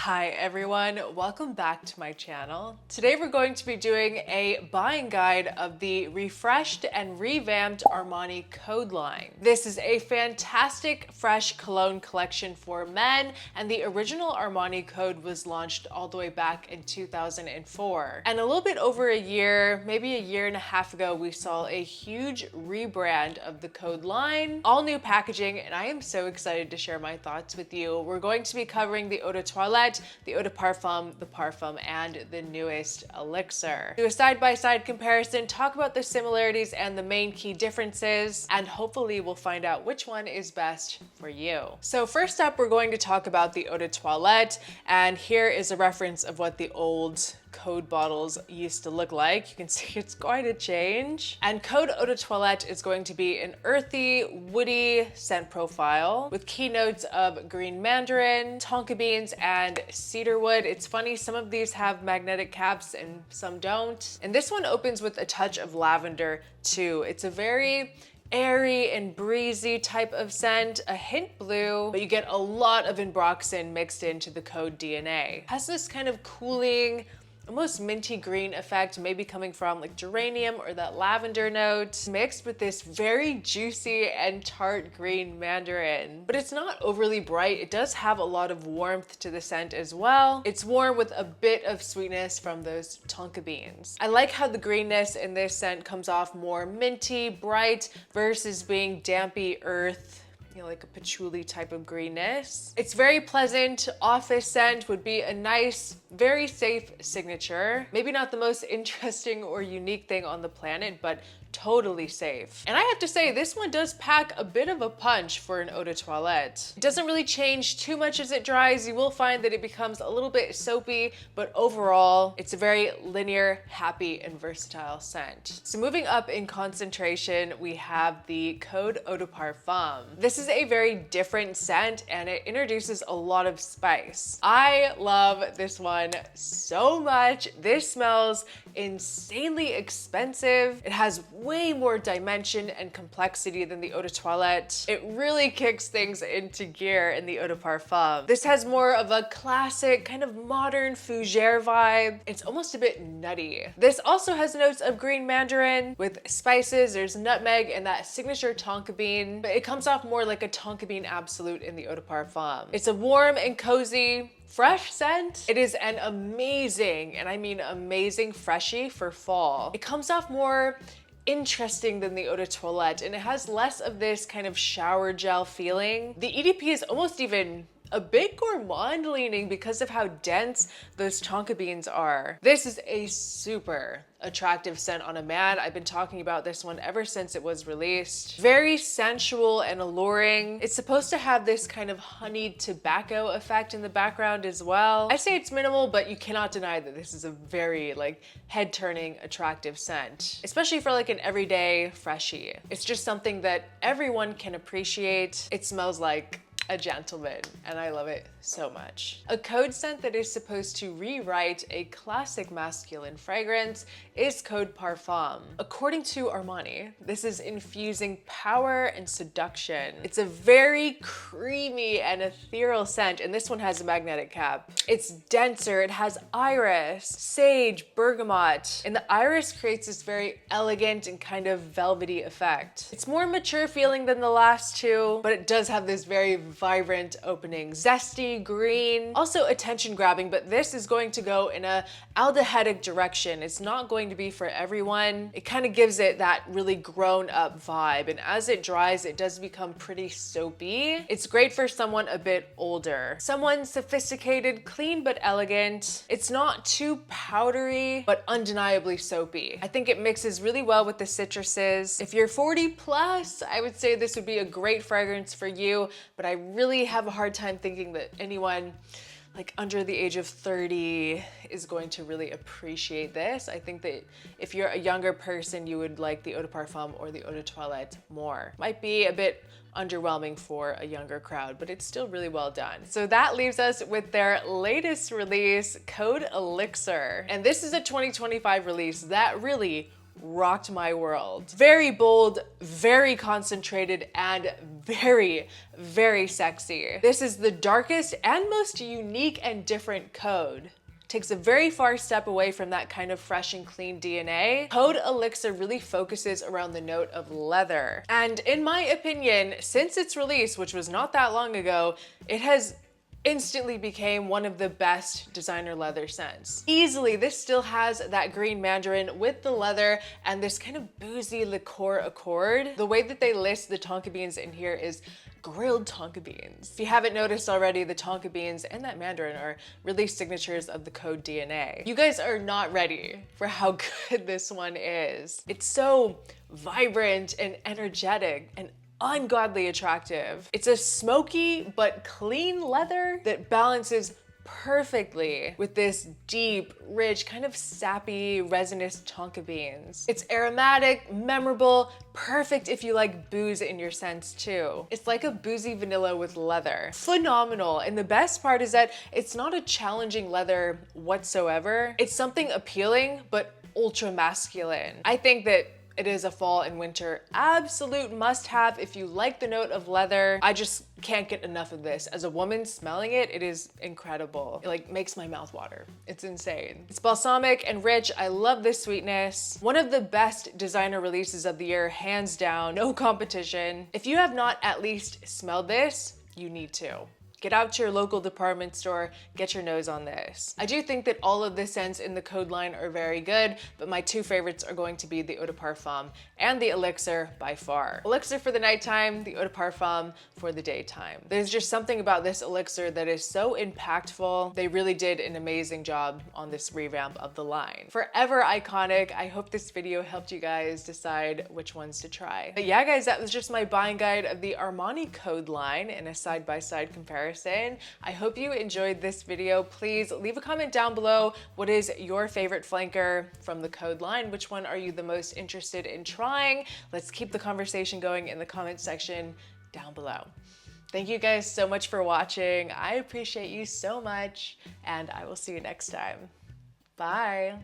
Hi everyone, welcome back to my channel. Today we're going to be doing a buying guide of the refreshed and revamped Armani Code line. This is a fantastic fresh cologne collection for men, and the original Armani Code was launched all the way back in 2004. And a little bit over a year, maybe a year and a half ago, we saw a huge rebrand of the Code line, all new packaging, and I am so excited to share my thoughts with you. We're going to be covering the Eau de Toilette, the Eau de Parfum, the Parfum, and the newest Elixir. Do a side-by-side comparison, talk about the similarities and the main key differences, and hopefully we'll find out which one is best for you. So first up, we're going to talk about the Eau de Toilette, and here is a reference of what the old Code bottles used to look like. You can see it's quite a change. And Code Eau de Toilette is going to be an earthy, woody scent profile with key notes of green mandarin, tonka beans, and cedarwood. It's funny, some of these have magnetic caps and some don't. And this one opens with a touch of lavender too. It's a very airy and breezy type of scent, a hint blue, but you get a lot of ambroxan mixed into the Code DNA. Has this kind of cooling, almost minty green effect, maybe coming from like geranium or that lavender note, mixed with this very juicy and tart green mandarin. But it's not overly bright. It does have a lot of warmth to the scent as well. It's warm with a bit of sweetness from those tonka beans. I like how the greenness in this scent comes off more minty, bright, versus being dampy earth, like a patchouli type of greenness. It's very pleasant. Office scent would be a nice, very safe signature. Maybe not the most interesting or unique thing on the planet, but totally safe. And I have to say, this one does pack a bit of a punch for an Eau de Toilette. It doesn't really change too much as it dries. You will find that it becomes a little bit soapy, but overall, it's a very linear, happy, and versatile scent. So moving up in concentration, we have the Code Eau de Parfum. This is a very different scent, and it introduces a lot of spice. I love this one so much. This smells insanely expensive. It has way more dimension and complexity than the Eau de Toilette. It really kicks things into gear in the Eau de Parfum. This has more of a classic, kind of modern fougere vibe. It's almost a bit nutty. This also has notes of green mandarin with spices. There's nutmeg and that signature tonka bean, but it comes off more like a tonka bean absolute in the Eau de Parfum. It's a warm and cozy, fresh scent. It is an amazing, and I mean amazing, freshie for fall. It comes off more interesting than the Eau de Toilette, and it has less of this kind of shower gel feeling. The EDP is almost even a bit gourmand leaning because of how dense those tonka beans are. This is a super attractive scent on a man. I've been talking about this one ever since it was released. Very sensual and alluring. It's supposed to have this kind of honeyed tobacco effect in the background as well. I say it's minimal, but you cannot deny that this is a very head-turning attractive scent, especially for an everyday freshie. It's just something that everyone can appreciate. It smells like a gentleman, and I love it so much. A code scent that is supposed to rewrite a classic masculine fragrance is Code Parfum. According to Armani, this is infusing power and seduction. It's a very creamy and ethereal scent, and this one has a magnetic cap. It's denser, it has iris, sage, bergamot, and the iris creates this very elegant and kind of velvety effect. It's more mature feeling than the last two, but it does have this very vibrant opening. Zesty, green, also attention grabbing, but this is going to go in a aldehydic direction. It's not going to be for everyone. It kind of gives it that really grown up vibe, and as it dries, it does become pretty soapy. It's great for someone a bit older. Someone sophisticated, clean but elegant. It's not too powdery, but undeniably soapy. I think it mixes really well with the citruses. If you're 40 plus, I would say this would be a great fragrance for you, but I really have a hard time thinking that anyone under the age of 30 is going to really appreciate this. I think that if you're a younger person, you would like the Eau de Parfum or the Eau de Toilette more. Might be a bit underwhelming for a younger crowd, but it's still really well done. So that leaves us with their latest release, Code Elixir. And this is a 2025 release that really rocked my world. Very bold, very concentrated, and very, very sexy. This is the darkest and most unique and different code. Takes a very far step away from that kind of fresh and clean DNA. Code Elixir really focuses around the note of leather. And in my opinion, since its release, which was not that long ago, it has instantly became one of the best designer leather scents. Easily, this still has that green mandarin with the leather and this kind of boozy liqueur accord. The way that they list the tonka beans in here is grilled tonka beans. If you haven't noticed already, the tonka beans and that mandarin are really signatures of the code DNA. You guys are not ready for how good this one is. It's so vibrant and energetic and ungodly attractive. It's a smoky but clean leather that balances perfectly with this deep, rich, kind of sappy, resinous tonka beans. It's aromatic, memorable, perfect if you like booze in your scents too. It's like a boozy vanilla with leather. Phenomenal. And the best part is that it's not a challenging leather whatsoever. It's something appealing, but ultra masculine. I think that it is a fall and winter absolute must-have if you like the note of leather. I just can't get enough of this. As a woman smelling it, it is incredible. It like makes my mouth water. It's insane. It's balsamic and rich. I love this sweetness. One of the best designer releases of the year, hands down, no competition. If you have not at least smelled this, you need to. Get out to your local department store, get your nose on this. I do think that all of the scents in the code line are very good, but my two favorites are going to be the Eau de Parfum and the Elixir by far. Elixir for the nighttime, the Eau de Parfum for the daytime. There's just something about this Elixir that is so impactful. They really did an amazing job on this revamp of the line. Forever iconic. I hope this video helped you guys decide which ones to try. But yeah, guys, that was just my buying guide of the Armani code line in a side-by-side comparison. I hope you enjoyed this video. Please leave a comment down below. What is your favorite flanker from the code line? Which one are you the most interested in trying? Let's keep the conversation going in the comment section down below. Thank you guys so much for watching. I appreciate you so much, and I will see you next time. Bye.